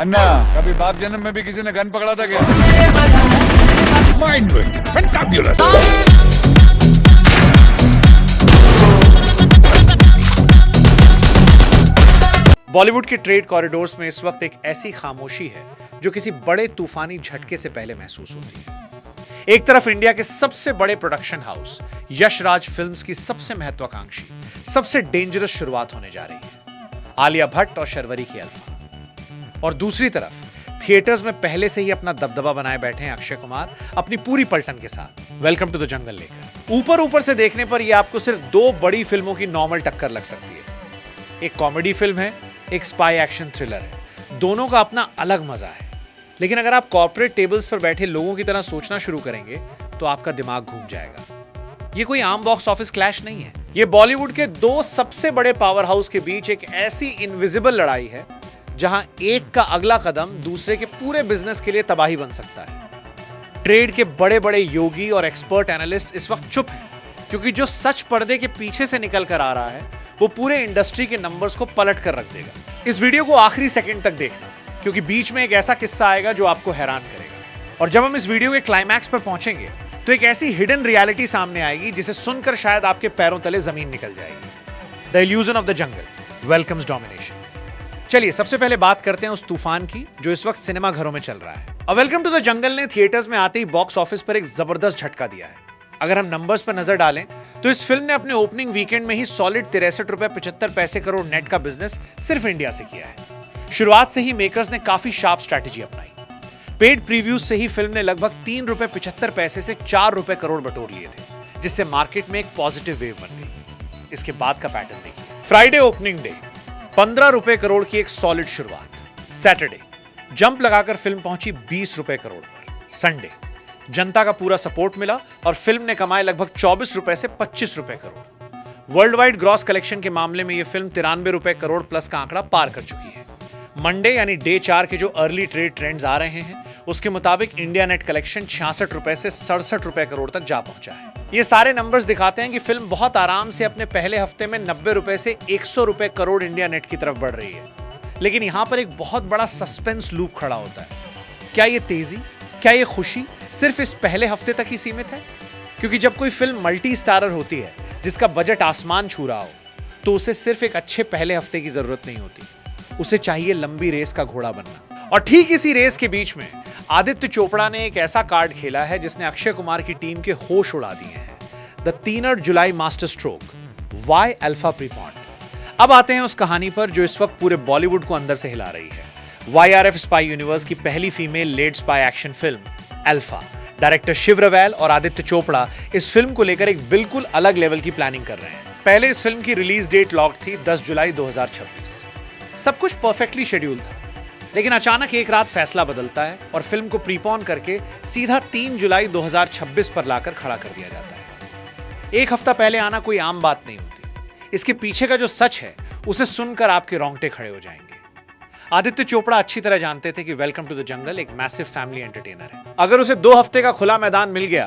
अन्ना, कभी बाप जन्म में भी किसी ने गन पकड़ा था क्या? Mind blowing, fantabulous. बॉलीवुड के ट्रेड कॉरिडोर्स में इस वक्त एक ऐसी खामोशी है जो किसी बड़े तूफानी झटके से पहले महसूस होती है। एक तरफ इंडिया के सबसे बड़े production house Yash Raj films की सबसे महत्वाकांक्षी, सबसे डेंजरस शुरुआत होने जा रही है, आलिया भट्ट और शर्वरी की अल्फा। और दूसरी तरफ थिएटर्स में पहले से ही अपना दबदबा बनाए बैठे हैं अक्षय कुमार अपनी पूरी पलटन के साथ वेलकम टू द जंगल लेकर। ऊपर से देखने पर यह आपको सिर्फ दो बड़ी फिल्मों की नॉर्मल टक्कर लग सकती है। एक कॉमेडी फिल्म है, एक स्पाई एक्शन थ्रिलर है। दोनों का अपना अलग मजा है। लेकिन अगर आप कॉर्पोरेट टेबल्स पर बैठे लोगों की तरह सोचना शुरू करेंगे तो आपका दिमाग घूम जाएगा। ये कोई आम बॉक्स ऑफिस क्लैश नहीं है। ये बॉलीवुड के दो सबसे बड़े पावर हाउस के बीच एक ऐसी इनविजिबल लड़ाई है जहां एक का अगला कदम दूसरे के पूरे बिजनेस के लिए तबाही बन सकता है। ट्रेड के बड़े बड़े योगी और एक्सपर्ट एनालिस्ट इस वक्त चुप हैं, क्योंकि जो सच पर्दे के पीछे से निकल कर आ रहा है वो पूरे इंडस्ट्री के नंबर्स को पलट कर रख देगा। इस वीडियो को आखिरी सेकंड तक देखना, क्योंकि बीच में एक ऐसा किस्सा आएगा जो आपको हैरान करेगा। और जब हम इस वीडियो के क्लाइमैक्स पर पहुंचेंगे तो एक ऐसी हिडन रियलिटी सामने आएगी जिसे सुनकर शायद आपके पैरों तले जमीन निकल जाएगी। The illusion of the jungle welcomes domination. चलिए सबसे पहले बात करते हैं उस तूफान की जो इस वक्त सिनेमा घरों में चल रहा है। और वेलकम टू द जंगल ने थिएटर्स में आते ही बॉक्स ऑफिस पर एक जबरदस्त झटका दिया है। अगर हम नंबर्स पर नजर डालें तो इस फिल्म ने अपने ओपनिंग वीकेंड में ही सॉलिड 63 रुपए 75 पैसे करोड़ नेट का बिजनेस सिर्फ इंडिया से किया है। शुरुआत से ही मेकर्स ने काफी शार्प स्ट्रैटेजी अपनाई। पेड प्रीव्यूज से ही फिल्म ने लगभग 3 रुपए 75 पैसे से 4 रुपए करोड़ बटोर लिए थे, जिससे मार्केट में एक पॉजिटिव वेव बन गई। इसके बाद का पैटर्न देखिए। फ्राइडे ओपनिंग डे 15 रुपए करोड़ की एक सॉलिड शुरुआत। सैटरडे जंप लगाकर फिल्म पहुंची 20 रुपए करोड़ पर। संडे जनता का पूरा सपोर्ट मिला और फिल्म ने कमाए लगभग 24 रुपए से 25 रुपए crore. World wide gross collection के मामले में यह फिल्म 93 रुपए करोड़ प्लस का आंकड़ा पार कर चुकी है। मंडे यानी डे 4 के जो अर्ली ट्रेड ट्रेंड्स आ रहे हैं उसके मुताबिक इंडिया नेट कलेक्शन 66 रुपए से 67 रुपए करोड़ तक जा पहुंचा है। ये सारे नंबर्स दिखाते हैं कि फिल्म बहुत आराम से अपने पहले हफ्ते में 90 रुपए से 100 रुपए करोड़ इंडिया नेट की तरफ बढ़ रही है। लेकिन यहां पर एक बहुत बड़ा सस्पेंस लूप खड़ा होता है। क्या ये तेजी, क्या ये खुशी सिर्फ इस पहले हफ्ते तक ही सीमित है? क्योंकि जब कोई फिल्म मल्टी स्टारर होती है जिसका बजट आसमान छू रहा हो तो उसे सिर्फ एक अच्छे पहले हफ्ते की जरूरत नहीं होती, उसे चाहिए लंबी रेस का घोड़ा बनना। और ठीक इसी रेस के बीच में आदित्य चोपड़ा ने एक ऐसा कार्ड खेला है जिसने अक्षय कुमार की टीम के होश उड़ा दिए हैं। The 3 July master stroke, Y alpha प्रीपॉन्ट। अब आते हैं उस कहानी पर जो इस वक्त पूरे बॉलीवुड को अंदर से हिला रही है। YRF स्पाई यूनिवर्स की पहली female led spy action film Alpha. Director Shiv Rawail और आदित्य चोपड़ा इस फिल्म को लेकर एक बिल्कुल अलग लेवल की प्लानिंग कर रहे हैं। पहले इस फिल्म की रिलीज डेट लॉक थी 10 जुलाई 2026। सब कुछ परफेक्टली शेड्यूल था, लेकिन अचानक एक रात फैसला बदलता है और फिल्म को प्रीपोन करके सीधा 3 जुलाई 2026 पर लाकर खड़ा कर दिया जाता है। एक हफ्ता पहले आना कोई आम बात नहीं होती। इसके पीछे का जो सच है उसे सुनकर आपके रोंगटे खड़े हो जाएंगे। आदित्य चोपड़ा अच्छी तरह जानते थे कि वेलकम टू द जंगल एक मैसिव फैमिली एंटरटेनर है। अगर उसे 2 हफ्ते का खुला मैदान मिल गया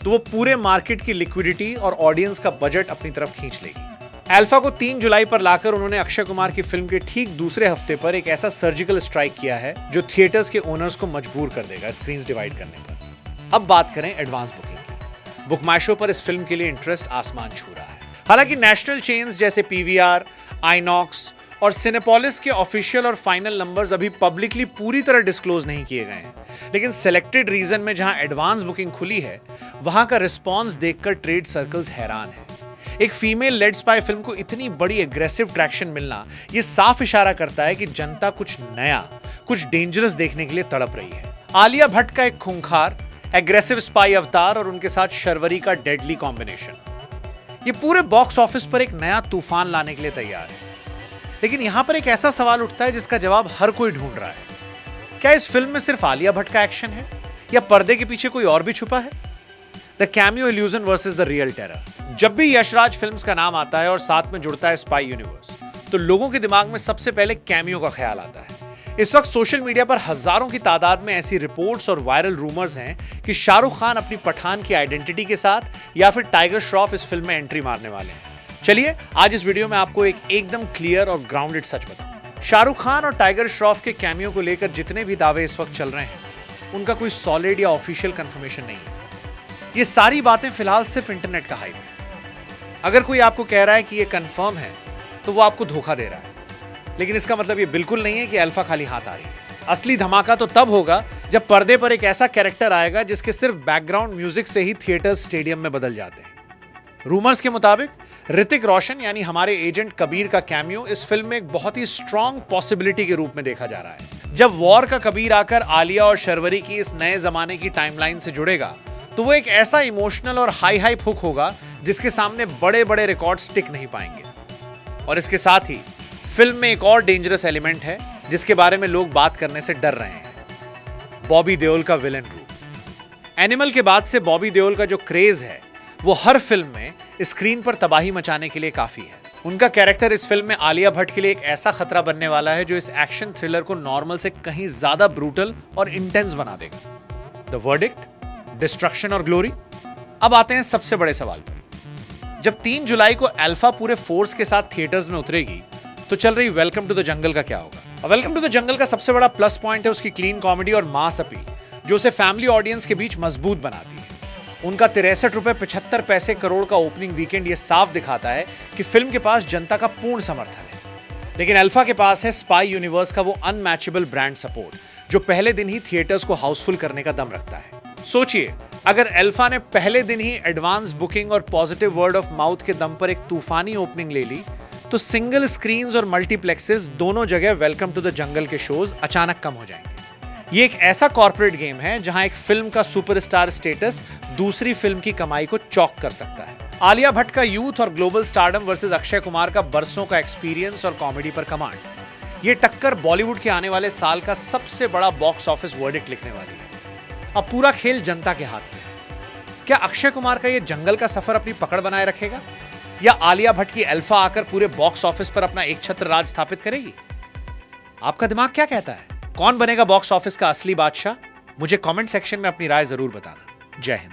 तो वो पूरे मार्केट की लिक्विडिटी और ऑडियंस का बजट अपनी तरफ खींच लेगी। अल्फा को 3 जुलाई पर लाकर उन्होंने अक्षय कुमार की फिल्म के ठीक दूसरे हफ्ते पर एक ऐसा सर्जिकल स्ट्राइक किया है जो थिएटर्स के ओनर्स को मजबूर कर देगा स्क्रीन्स डिवाइड करने पर। अब बात करें एडवांस बुकिंग की। बुक माई शो पर इस फिल्म के लिए इंटरेस्ट आसमान छू रहा है। हालांकि नेशनल चेन्स जैसे PVR, आइनॉक्स और सिनेपोलिस के ऑफिशियल और फाइनल नंबर्स अभी पब्लिकली पूरी तरह डिस्क्लोज नहीं किए गए हैं, लेकिन सेलेक्टेड रीजन में जहां एडवांस बुकिंग खुली है वहां का रिस्पॉन्स देखकर ट्रेड सर्कल्स हैरान हैं। एक फीमेल लेड स्पाई फिल्म को इतनी बड़ी एग्रेसिव ट्रैक्शन मिलना यह साफ इशारा करता है कि जनता कुछ नया, कुछ डेंजरस देखने के लिए तड़प रही है। आलिया भट्ट का एक खूंखार एग्रेसिव स्पाई अवतार और उनके साथ शर्वरी का डेडली कॉम्बिनेशन, ये पूरे बॉक्स ऑफिस पर एक नया तूफान लाने के लिए तैयार है। लेकिन यहां पर एक ऐसा सवाल उठता है जिसका जवाब हर कोई ढूंढ रहा है। क्या इस फिल्म में सिर्फ आलिया भट्ट का एक्शन है या पर्दे के पीछे कोई और भी छुपा है? The cameo illusion versus the real terror. जब भी यशराज फिल्म्स का नाम आता है और साथ में जुड़ता है स्पाई यूनिवर्स तो लोगों के दिमाग में सबसे पहले कैमियो का ख्याल आता है। इस वक्त सोशल मीडिया पर हजारों की तादाद में ऐसी रिपोर्ट्स और वायरल रूमर्स हैं कि शाहरुख खान अपनी पठान की आइडेंटिटी के साथ या फिर टाइगर श्रॉफ इस फिल्म में एंट्री मारने वाले हैं। चलिए आज इस वीडियो में आपको एकदम क्लियर और ग्राउंडेड सच बताऊं। शाहरुख खान और टाइगर श्रॉफ के कैमियो को लेकर जितने भी दावे इस वक्त चल रहे हैं, उनका कोई सॉलिड या ऑफिशियल कंफर्मेशन नहीं है। ये सारी बातें फिलहाल सिर्फ इंटरनेट का हाइप है। अगर कोई आपको कह रहा है कि ये कंफर्म है, तो वो आपको धोखा दे रहा है। लेकिन इसका मतलब ये बिल्कुल नहीं है कि अल्फा खाली हाथ आ रही है। असली धमाका तो तब होगा जब पर्दे पर एक ऐसा कैरेक्टर आएगा जिसके सिर्फ बैकग्राउंड म्यूजिक से ही थिएटर्स स्टेडियम में बदल जाते हैं। रूमर्स के मुताबिक ऋतिक रोशन यानी हमारे एजेंट कबीर का कैमियो इस फिल्म में एक बहुत ही स्ट्रॉन्ग पॉसिबिलिटी के रूप में देखा जा रहा है। जब वॉर का कबीर आकर आलिया और शर्वरी की इस नए जमाने की टाइमलाइन से जुड़ेगा, तो वो एक ऐसा इमोशनल और हाई हाइप हुक होगा जिसके सामने बड़े बड़े रिकॉर्ड्स टिक नहीं पाएंगे। और इसके साथ ही फिल्म में एक और डेंजरस एलिमेंट है जिसके बारे में लोग बात करने से डर रहे हैं, बॉबी देओल का विलेन रूप। एनिमल के बाद से बॉबी देओल का जो क्रेज है, वो हर फिल्म में स्क्रीन पर तबाही मचाने के लिए काफी है। उनका कैरेक्टर इस फिल्म में आलिया भट्ट के लिए एक ऐसा खतरा बनने वाला है जो इस एक्शन थ्रिलर को नॉर्मल से कहीं ज्यादा ब्रूटल और इंटेंस बना देगा। द वर्डिक्ट, डिस्ट्रक्शन और ग्लोरी। अब आते हैं सबसे बड़े सवाल पर। जब 3 जुलाई को अल्फा पूरे फोर्स के साथ थिएटर्स में उतरेगी, तो चल रही वेलकम टू द जंगल का क्या होगा? वेलकम टू द जंगल का सबसे बड़ा प्लस पॉइंट है उसकी क्लीन कॉमेडी और मास अपील, जो उसे फैमिली ऑडियंस के बीच मजबूत बनाती है। उनका 63 रुपए 75 पैसे करोड़ का ओपनिंग वीकेंड ये साफ दिखाता है कि फिल्म के पास जनता का पूर्ण समर्थन है। लेकिन अल्फा के पास है स्पाई यूनिवर्स का वो अनमैचेबल ब्रांड सपोर्ट, जो पहले दिन ही थिएटर्स को हाउसफुल करने का दम रखता है। सोचिए, अगर अल्फा ने पहले दिन ही एडवांस बुकिंग और पॉजिटिव वर्ड ऑफ माउथ के दम पर एक तूफानी ओपनिंग ले ली, तो सिंगल स्क्रीन्स और मल्टीप्लेक्सेस दोनों जगह वेलकम टू द जंगल के शोज अचानक कम हो जाएंगे। ये एक ऐसा कॉर्पोरेट गेम है जहां एक फिल्म का सुपरस्टार स्टेटस दूसरी फिल्म की कमाई को चौक कर सकता है। आलिया भट्ट का यूथ और global stardom versus Akshay Kumar का बरसों का एक्सपीरियंस और कॉमेडी पर कमांड। ये टक्कर बॉलीवुड के आने वाले साल का सबसे बड़ा बॉक्स ऑफिस वर्डिक्ट लिखने वाली है। अब पूरा खेल जनता के हाथ में है। क्या अक्षय कुमार का ये जंगल का सफर अपनी पकड़ बनाए रखेगा, या आलिया भट्ट की अल्फा आकर पूरे बॉक्स ऑफिस पर अपना एक छत्र राज स्थापित करेगी? आपका दिमाग क्या कहता है? कौन बनेगा बॉक्स ऑफिस का असली बादशाह? मुझे कमेंट सेक्शन में अपनी राय जरूर बताना। जय हिंद।